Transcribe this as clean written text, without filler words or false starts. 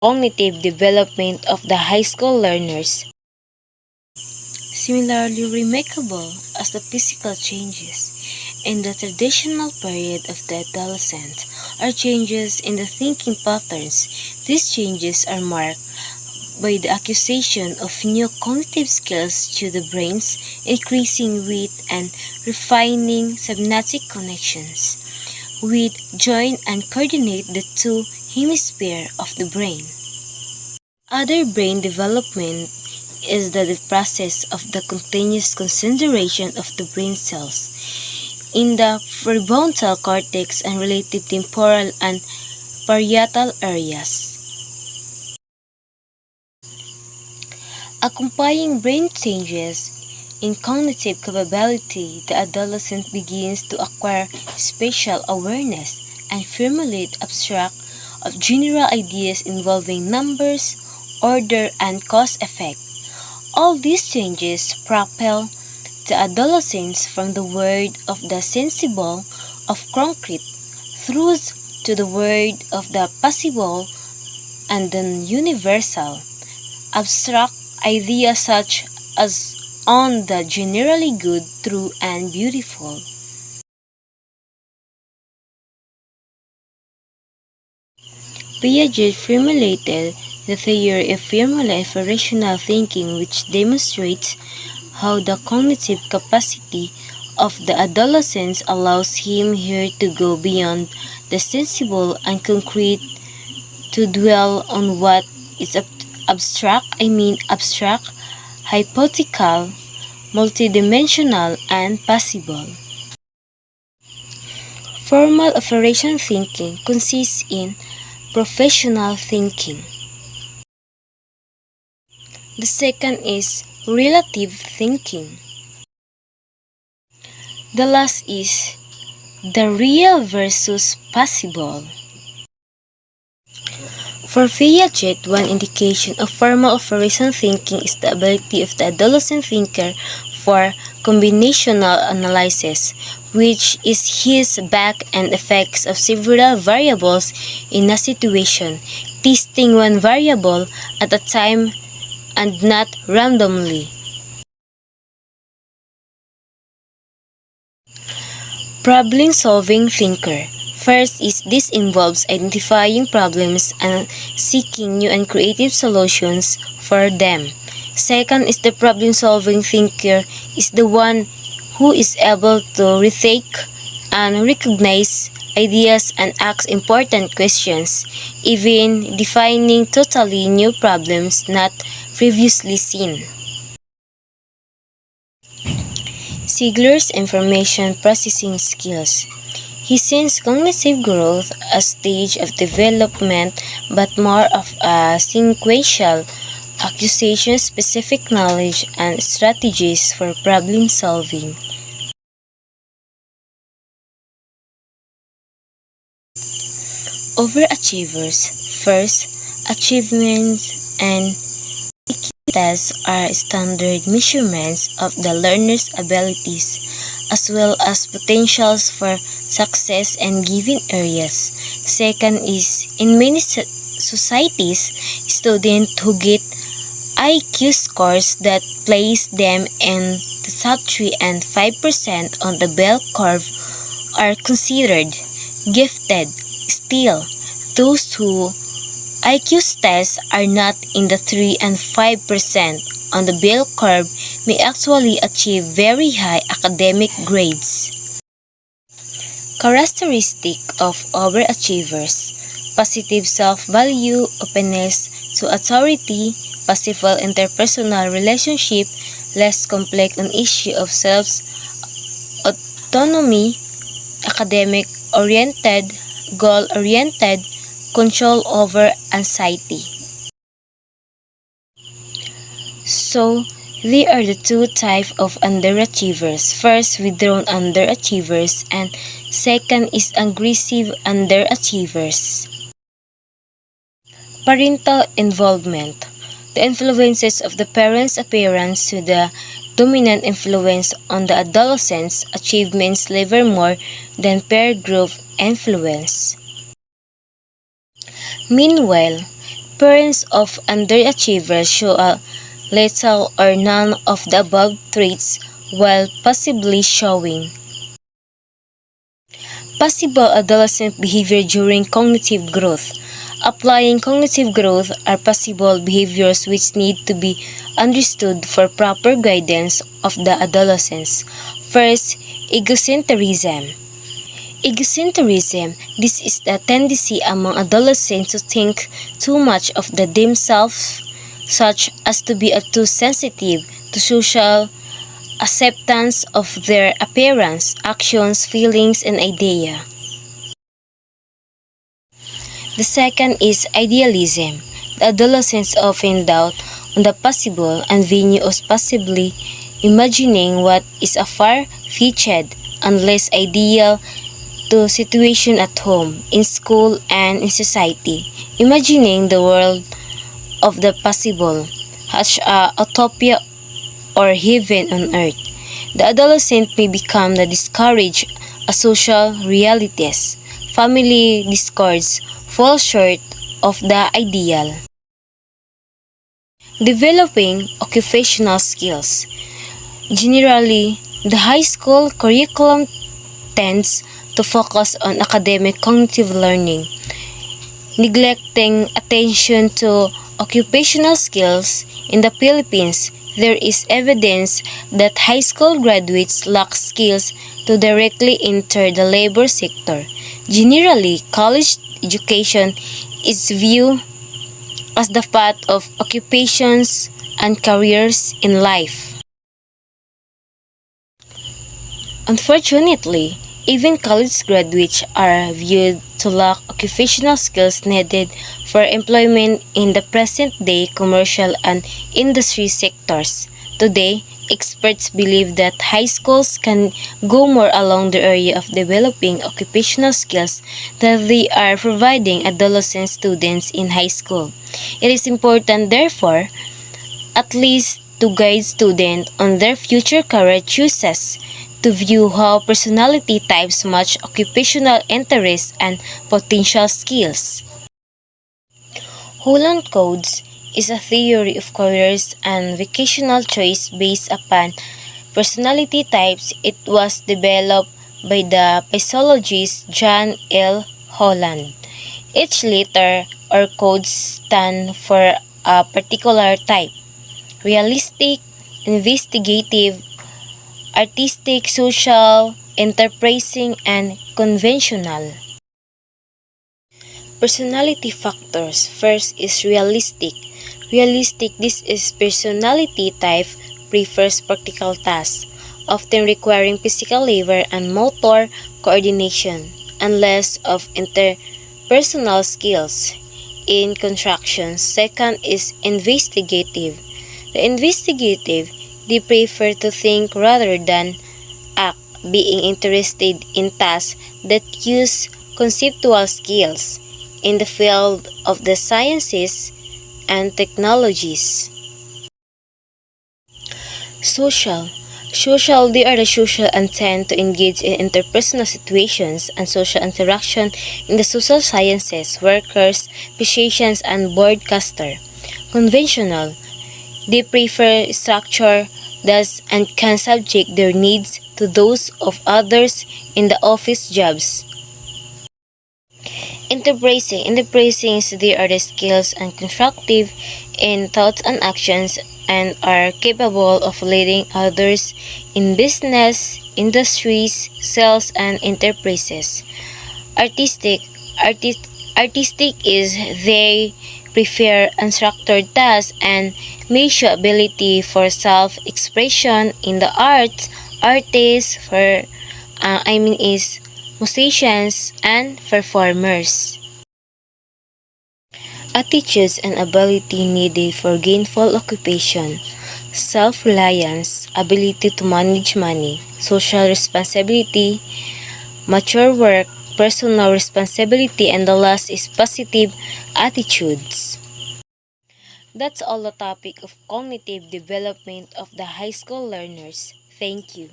cognitive development of the high school learners. Similarly remarkable as the physical changes in the traditional period of the adolescent are changes in the thinking patterns. These changes are marked by the acquisition of new cognitive skills to the brains, increasing width and refining synaptic connections, which join and coordinate the two hemispheres of the brain. Other brain development is the process of the continuous concentration of the brain cells in the prefrontal cortex and related temporal and parietal areas. Accompanying brain changes in cognitive capability, the adolescent begins to acquire spatial awareness and formulate abstract of general ideas involving numbers, order, and cause-effect. All these changes propel the adolescents from the world of the sensible, of concrete, truths to the world of the possible and the universal, abstract ideas such as on the generally good, true, and beautiful. Piaget formulated the theory of formula for rational thinking, which demonstrates how the cognitive capacity of the adolescent allows him here to go beyond the sensible and concrete to dwell on what is abstract, hypothetical, multidimensional, and possible. Formal operation thinking consists in professional thinking. The second is relative thinking. The last is the real versus possible. For Piaget, one indication of formal operation thinking is the ability of the adolescent thinker for combinational analysis, which is his back and effects of several variables in a situation, testing one variable at a time and not randomly. Problem-solving thinker. First is this involves identifying problems and seeking new and creative solutions for them. Second is the problem-solving thinker is the one who is able to rethink and recognize ideas and ask important questions, even defining totally new problems not previously seen. Ziegler's information processing skills. He sees cognitive growth as stage of development but more of a sequential acquisition-specific knowledge and strategies for problem solving. Overachievers. First, achievements and tests are standard measurements of the learner's abilities as well as potentials for success in given areas. Second is, in many societies, students who get IQ scores that place them in the top 3 and 5% on the bell curve are considered gifted. Still, those who IQ tests are not in the 3 and 5% on the bell curve may actually achieve very high academic grades. Characteristic of overachievers: positive self-value, openness to authority, possible interpersonal relationship, less complex on issue of self-autonomy, academic-oriented, goal-oriented, control over anxiety. So, there are the two types of underachievers. First, withdrawn underachievers, and second is aggressive underachievers. Parental involvement. The influences of the parents' appearance to the dominant influence on the adolescent's achievements lever more than peer group influence. Meanwhile, Parents of underachievers show a little or none of the above traits while possibly showing possible adolescent behavior during cognitive growth. Applying cognitive growth are possible behaviors which need to be understood for proper guidance of the adolescents. First, egocentrism. Egocentrism, this is the tendency among adolescents to think too much of themselves, such as to be too sensitive to social acceptance of their appearance, actions, feelings, and idea. The second is idealism. The adolescents often doubt on the possible and venue of possibly imagining what is a far-fetched and less ideal to situation at home, in school, and in society. Imagining the world of the possible, as a utopia or heaven on earth. The adolescent may become the discouraged as social realities, family discords fall short of the ideal. Developing occupational skills. Generally, the high school curriculum tends to focus on academic cognitive learning, neglecting attention to occupational skills. In the Philippines, there is evidence that high school graduates lack skills to directly enter the labor sector. Generally, college education is viewed as the path of occupations and careers in life. Unfortunately, even college graduates are viewed to lack occupational skills needed for employment in the present-day commercial and industry sectors. Today, experts believe that high schools can go more along the area of developing occupational skills that they are providing adolescent students in high school. It is important, therefore, at least to guide students on their future career choices, to view how personality types match occupational interests and potential skills. Holland Codes is a theory of careers and vocational choice based upon personality types. It was developed by the psychologist John L. Holland. Each letter or code stands for a particular type: realistic, investigative, artistic, social, enterprising, and conventional. Personality factors. First is realistic. Realistic, this is personality type prefers practical tasks, often requiring physical labor and motor coordination, and less of interpersonal skills in contractions. Second is investigative. The investigative, they prefer to think rather than act, being interested in tasks that use conceptual skills in the field of the sciences and technologies. Social. Social, they are the social and tend to engage in interpersonal situations and social interaction in the social sciences, workers, physicians, and broadcaster. Conventional, they prefer structure, thus and can subject their needs to those of others in the office jobs. Enterprising, they are the skills and constructive in thoughts and actions and are capable of leading others in business, industries, sales, and enterprises. Artistic, artistic is they prefer unstructured tasks and may show ability for self-expression in the arts, artists, is musicians, and performers. Attitudes and ability needed for gainful occupation. Self-reliance, ability to manage money, social responsibility, mature work, personal responsibility, and the last is positive attitudes. That's all the topic of cognitive development of the high school learners. Thank you.